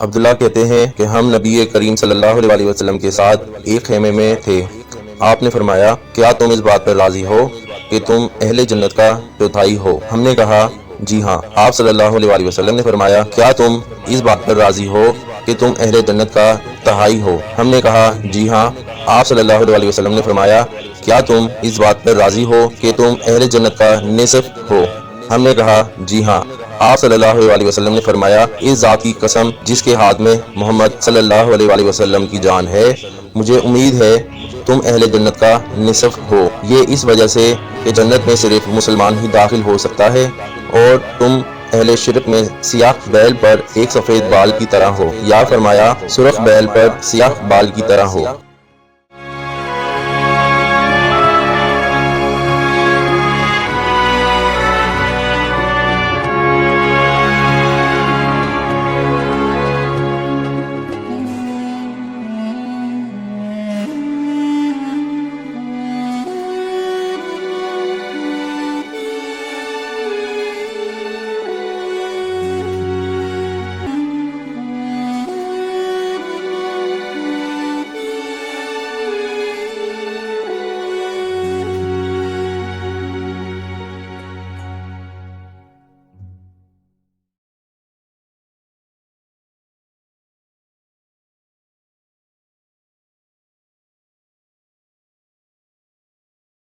عبداللہ کہتے ہیں کہ ہم نبی کریم صلی اللہ علیہ وسلم کے ساتھ ایک خیمے میں تھے۔ آپ نے فرمایا کیا تم اس بات پر راضی ہو کہ تم اہل جنت کا چوتھائی ہو؟ ہم نے کہا جی ہاں۔ آپ صلی اللہ علیہ وسلم نے فرمایا کیا تم اس بات پر راضی ہو کہ تم اہل جنت کا تہائی ہو؟ ہم نے کہا جی ہاں۔ آپ صلی اللہ علیہ وسلم نے فرمایا کیا تم اس بات پر راضی ہو کہ تم اہل جنت کا نصف ہو؟ ہم نے کہا جی ہاں۔ آپ صلی اللہ علیہ وسلم نے فرمایا اس ذات کی قسم جس کے ہاتھ میں محمد صلی اللہ علیہ وسلم کی جان ہے، مجھے امید ہے تم اہل جنت کا نصف ہو۔ یہ اس وجہ سے کہ جنت میں صرف مسلمان ہی داخل ہو سکتا ہے اور تم اہل شرک میں سیاہ بیل پر ایک سفید بال کی طرح ہو، یا فرمایا سرخ بیل پر سیاہ بال کی طرح ہو۔